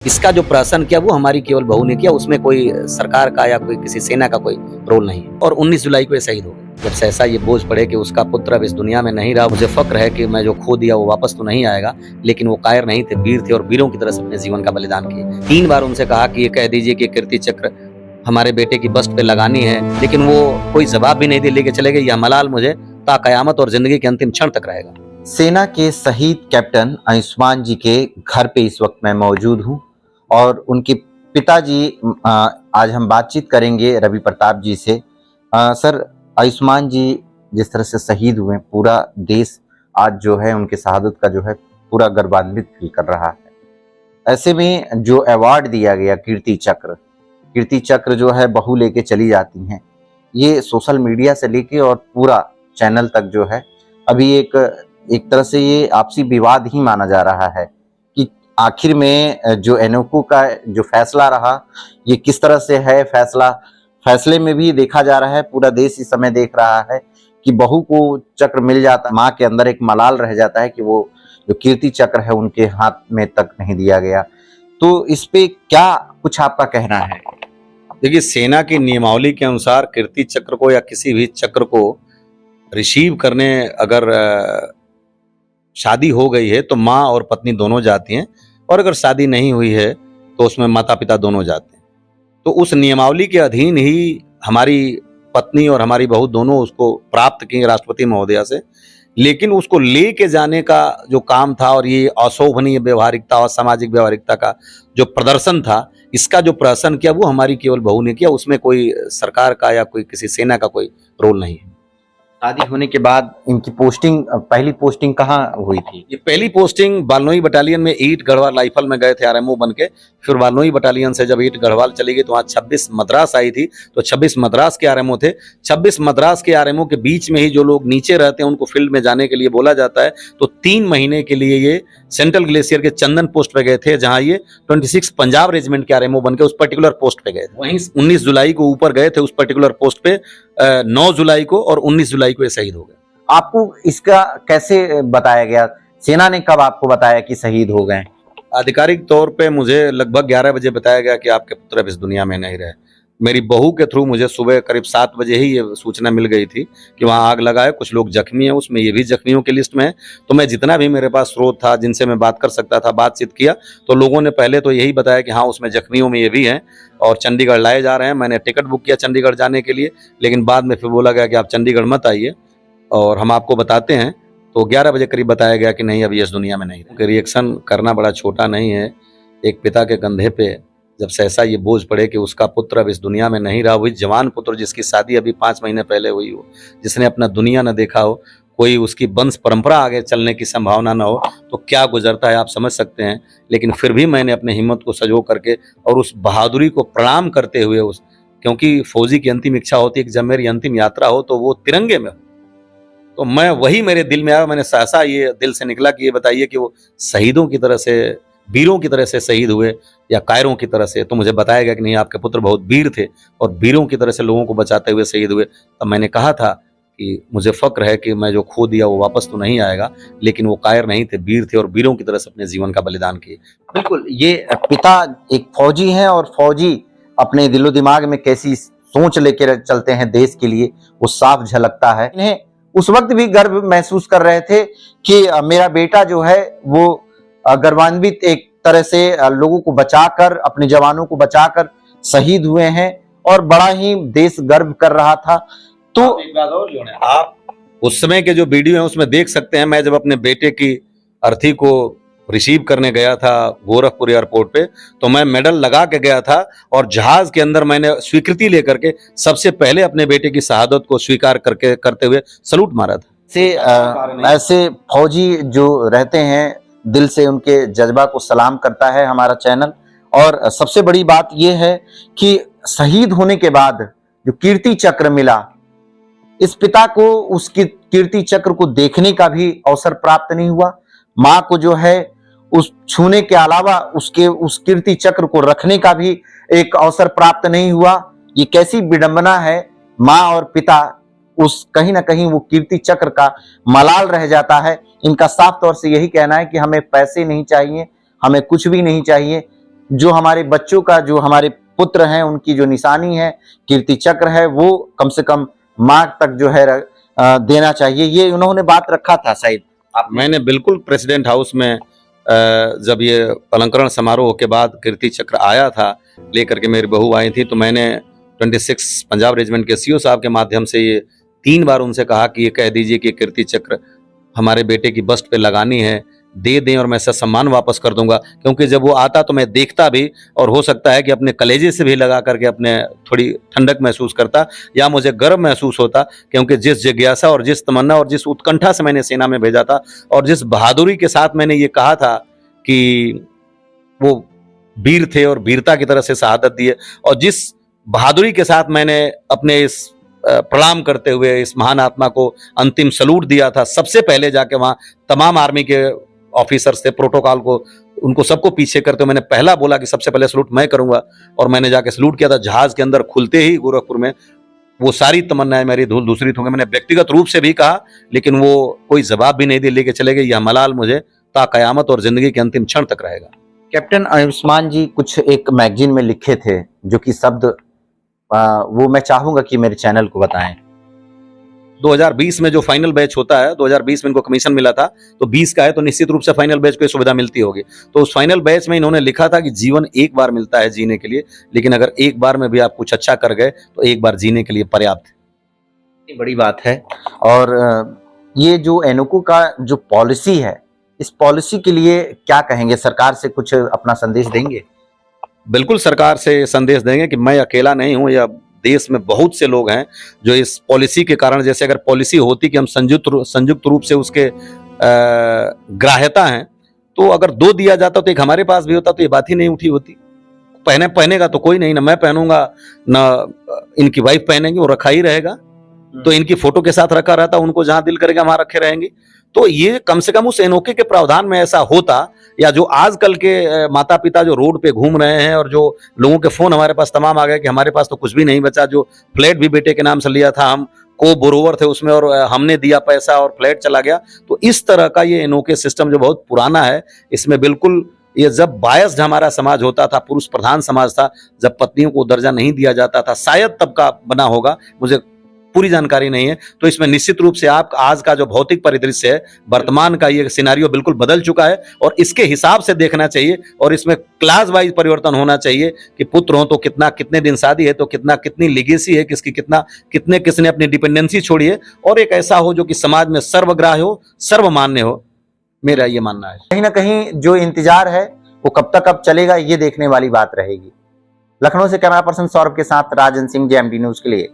इसका जो प्रहसन किया वो हमारी केवल बहू ने किया, उसमें कोई सरकार का या कोई किसी सेना का कोई रोल नहीं है। और 19 जुलाई को ये शहीद हो गए। जब सहसा ये बोझ पड़े कि उसका पुत्र अब इस दुनिया में नहीं रहा, मुझे फक्र है कि मैं जो खो दिया वो वापस तो नहीं आएगा, लेकिन वो कायर नहीं थे, वीर थे और वीरों की तरह से अपने जीवन का बलिदान किए। 3 बार उनसे कहा कि ये कह दीजिए कि कीर्ति चक्र हमारे बेटे की बस्ट पे लगानी है, लेकिन वो कोई जवाब भी नहीं दे, लेके चले गए। यह मलाल मुझे ता कयामत और जिंदगी के अंतिम क्षण तक रहेगा। सेना के शहीद कैप्टन आयुष्मान जी के घर पे इस वक्त मैं मौजूद हूं और उनके पिताजी आज हम बातचीत करेंगे रवि प्रताप जी से। सर, आयुष्मान जी जिस तरह से शहीद हुए, पूरा देश आज जो है उनके शहादत का जो है पूरा गर्वान्वित फील कर रहा है। ऐसे में जो अवार्ड दिया गया कीर्ति चक्र जो है बहू लेके चली जाती हैं, ये सोशल मीडिया से लेके और पूरा चैनल तक जो है अभी एक तरह से ये आपसी विवाद ही माना जा रहा है कि आखिर में जो एनोको का जो फैसला रहा, ये किस तरह से है फैसले में भी देखा जा रहा है, पूरा देश इस समय देख रहा है कि बहू को चक्र मिल जाता, माँ के अंदर एक मलाल रह जाता है कि वो जो कीर्ति चक्र है उनके हाथ में तक नहीं दिया गया। तो इस पे क्या कुछ आपका कहना है? देखिए, सेना की नियमावली के अनुसार कीर्ति चक्र को या किसी भी चक्र को रिसीव करने अगर शादी हो गई है तो माँ और पत्नी दोनों जाती हैं, और अगर शादी नहीं हुई है तो उसमें माता पिता दोनों जाते हैं। तो उस नियमावली के अधीन ही हमारी पत्नी और हमारी बहू दोनों उसको प्राप्त की राष्ट्रपति महोदया से, लेकिन उसको लेके जाने का जो काम था और ये अशोभनीय व्यवहारिकता और सामाजिक व्यवहारिकता का जो प्रदर्शन था, इसका जो प्रहसन किया वो हमारी केवल बहू ने किया, उसमें कोई सरकार का या कोई किसी सेना का कोई रोल नहीं है। शादी होने के बाद इनकी पहली पोस्टिंग कहाँ हुई थी? ये पहली पोस्टिंग बालनोई बटालियन में ईट गढ़वाल राइफल में गए थे आरएमओ बन के। फिर बालनोई बटालियन से जब ईट गढ़वाल चली गई तो वहाँ 26 मद्रास आई थी, तो 26 मद्रास के आरएमओ थे। 26 मद्रास के आरएमओ के बीच में ही जो लोग नीचे रहते हैं उनको फील्ड में जाने के लिए बोला जाता है। तो 3 महीने के लिए ये सेंट्रल ग्लेशियर के चंदन पोस्ट पे गए थे, जहाँ ये 26 पंजाब रेजिमेंट के आरएमओ बन के उस पर्टिकुलर पोस्ट पे गए थे। वहीं 19 जुलाई को ऊपर गए थे उस पर्टिकुलर पोस्ट पे, 9 जुलाई को और 19 जुलाई को ये शहीद हो गए। आपको इसका कैसे बताया गया? सेना ने कब आपको बताया कि शहीद हो गए? आधिकारिक तौर पे मुझे लगभग 11 बजे बताया गया कि आपके पुत्र अब इस दुनिया में नहीं रहे। मेरी बहू के थ्रू मुझे सुबह करीब 7 बजे ही ये सूचना मिल गई थी कि वहाँ आग लगा है, कुछ लोग जख्मी हैं, उसमें ये भी जख्मियों की लिस्ट में है। तो मैं जितना भी मेरे पास स्रोत था जिनसे मैं बात कर सकता था, बातचीत किया, तो लोगों ने पहले तो यही बताया कि हाँ उसमें जख्मियों में ये भी हैं और चंडीगढ़ लाए जा रहे हैं। मैंने टिकट बुक किया चंडीगढ़ जाने के लिए, लेकिन बाद में फिर बोला गया कि आप चंडीगढ़ मत आइए और हम आपको बताते हैं। तो 11 बजे करीब बताया गया कि नहीं, अभी इस दुनिया में नहीं। रिएक्शन करना बड़ा छोटा नहीं है। एक पिता के कंधे पे जब सहसा ये बोझ पड़े कि उसका पुत्र अब इस दुनिया में नहीं रहा, वही जवान पुत्र जिसकी शादी अभी 5 महीने पहले हुई हो, जिसने अपना दुनिया न देखा हो, कोई उसकी वंश परंपरा आगे चलने की संभावना न हो, तो क्या गुजरता है आप समझ सकते हैं। लेकिन फिर भी मैंने अपनी हिम्मत को सजो करके और उस बहादुरी को प्रणाम करते हुए क्योंकि फौजी की अंतिम इच्छा होती है कि जब मेरी अंतिम यात्रा हो तो वो तिरंगे में हो, तो मैं वही मेरे दिल में आया। मैंने सहसा ये दिल से निकला कि ये बताइए कि वो शहीदों की तरह से, वीरों की तरह से शहीद हुए या कायरों की तरह से। तो मुझे बताया गया कि नहीं, आपके पुत्र बहुत वीर थे और वीरों की तरह से लोगों को बचाते हुए शहीद हुए। तब मैंने कहा था कि मुझे फक्र है कि मैं जो खो दिया वो वापस तो नहीं आएगा, लेकिन वो कायर नहीं थे, वीर थे और वीरों की तरह से अपने जीवन का बलिदान किए। बिल्कुल, ये पिता एक फौजी हैं और फौजी अपने दिलो दिमाग में कैसी सोच लेकर चलते हैं देश के लिए, वो साफ झलकता है। इन्हें उस वक्त भी गर्व महसूस कर रहे थे कि मेरा बेटा जो है वो गर्वान्वित एक तरह से लोगों को बचाकर, अपने जवानों को बचाकर शहीद हुए हैं और बड़ा ही देश गर्व कर रहा था। तो एक बात और जो है, आप उस समय के जो वीडियो है उसमें देख सकते हैं, मैं जब अपने बेटे की अर्थी को रिसीव करने गया था गोरखपुर एयरपोर्ट पे, तो मैं मेडल लगा के गया था और जहाज के अंदर मैंने स्वीकृति लेकर के सबसे पहले अपने बेटे की शहादत को स्वीकार करते हुए सलूट मारा था। ऐसे फौजी जो रहते हैं, दिल से उनके जज्बा को सलाम करता है हमारा चैनल। और सबसे बड़ी बात यह है कि शहीद होने के बाद जो कीर्ति चक्र मिला, इस पिता को उस कीर्ति चक्र को देखने का भी अवसर प्राप्त नहीं हुआ। माँ को जो है उस छूने के अलावा उस कीर्ति चक्र को रखने का भी एक अवसर प्राप्त नहीं हुआ। ये कैसी विडंबना है। माँ और पिता उस कहीं ना कहीं वो कीर्ति चक्र का मलाल रह जाता है। इनका साफ तौर से यही कहना है कि हमें पैसे नहीं चाहिए, हमें कुछ भी नहीं चाहिए, जो हमारे बच्चों का, जो हमारे पुत्र हैं, उनकी जो निशानी है, कीर्ति चक्र है, वो कम से कम मार्ग तक जो है देना चाहिए। ये उन्होंने बात रखा था शायद। मैंने बिल्कुल प्रेसिडेंट हाउस में जब ये अलंकरण समारोह के बाद कीर्ति चक्र आया था, लेकर के मेरी बहू आई थी, तो मैंने 26 पंजाब रेजिमेंट के सीओ साहब के माध्यम से ये 3 बार उनसे कहा कि ये कह दीजिए कि कीर्ति चक्र हमारे बेटे की बस्ट पे लगानी है, दे दें और मैं सम्मान वापस कर दूंगा। क्योंकि जब वो आता तो मैं देखता भी, और हो सकता है कि अपने कलेजे से भी लगा करके अपने थोड़ी ठंडक महसूस करता, या मुझे गर्व महसूस होता, क्योंकि जिस जिज्ञासा और जिस तमन्ना और जिस उत्कंठा से मैंने सेना में भेजा था, और जिस बहादुरी के साथ मैंने ये कहा था कि वो वीर थे और वीरता की तरह से शहादत दी है, और जिस बहादुरी के साथ मैंने अपने इस प्रणाम करते हुए इस महान आत्मा को अंतिम सलूट दिया था, सबसे पहले जाके वहाँ तमाम आर्मी के ऑफिसर्स थे, प्रोटोकॉल को उनको सबको पीछे करते हुए मैंने पहला बोला कि सबसे पहले सलूट मैं करूंगा, और मैंने जाके सलूट किया था। जहाज के अंदर खुलते ही गोरखपुर में वो सारी तमन्नाएं मेरी धूल दूसरी होंगी। मैंने व्यक्तिगत रूप से भी कहा, लेकिन वो कोई जवाब भी नहीं दे, लेके चले गए। यह मलाल मुझे ता कयामत और जिंदगी के अंतिम क्षण तक रहेगा। कैप्टन आयुष्मान जी कुछ एक मैगजीन में लिखे थे, जो कि शब्द वो मैं चाहूंगा कि मेरे चैनल को बताएं। 2020 में जो फाइनल बैच होता है, 2020 में इनको कमीशन मिला था, तो 20 का है, तो निश्चित रूप से फाइनल बैच को सुविधा मिलती होगी। तो उस फाइनल बैच में इन्होंने लिखा था कि जीवन एक बार मिलता है जीने के लिए, लेकिन अगर एक बार में भी आप कुछ अच्छा कर गए तो एक बार जीने के लिए पर्याप्त है। इतनी बड़ी बात है। और ये जो एनोको का जो पॉलिसी है, इस पॉलिसी के लिए क्या कहेंगे? सरकार से कुछ अपना संदेश देंगे? बिल्कुल सरकार से संदेश देंगे कि मैं अकेला नहीं हूं, या देश में बहुत से लोग हैं जो इस पॉलिसी के कारण, जैसे अगर पॉलिसी होती कि हम संयुक्त रूप से उसके ग्राह्यता हैं, तो अगर 2 दिया जाता तो एक हमारे पास भी होता, तो ये बात ही नहीं उठी होती। पहनेगा तो कोई नहीं, ना मैं पहनूंगा, ना इनकी वाइफ पहनेंगी, वो रखा ही रहेगा। तो इनकी फोटो के साथ रखा रहता, उनको जहां दिल करेगा वहां रखे रहेंगे। तो ये कम से कम उस एनओके के प्रावधान में ऐसा होता, या जो आजकल के माता पिता जो रोड पे घूम रहे हैं, और जो लोगों के फोन हमारे पास तमाम आ गए कि हमारे पास तो कुछ भी नहीं बचा, जो फ्लैट भी बेटे के नाम से लिया था, हम को बोरोवर थे उसमें और हमने दिया पैसा और फ्लैट चला गया। तो इस तरह का ये एनओके सिस्टम जो बहुत पुराना है, इसमें बिल्कुल ये जब बायस्ड हमारा समाज होता था, पुरुष प्रधान समाज था, जब पत्नियों को दर्जा नहीं दिया जाता था, शायद तब का बना होगा, मुझे पूरी जानकारी नहीं है। तो इसमें निश्चित रूप से आप आज का जो भौतिक परिदृश्य है, वर्तमान का ये सिनेरियो बिल्कुल बदल चुका है, और इसके हिसाब से देखना चाहिए, और इसमें क्लास वाइज परिवर्तन होना चाहिए कि पुत्र हो तो कितना, कितने दिन शादी है तो कितना, कितनी लीगेसी है किसकी, कितना, कितने किसने अपनी डिपेंडेंसी छोड़ी है, और एक ऐसा हो जो कि समाज में सर्वग्राह्य हो, सर्वमान्य हो। मेरा ये मानना है। कहीं ना कहीं जो इंतजार है वो कब तक अब चलेगा, ये देखने वाली बात रहेगी। लखनऊ से कैमरा पर्सन सौरभ के साथ राजन सिंह, जेएमडी न्यूज के लिए।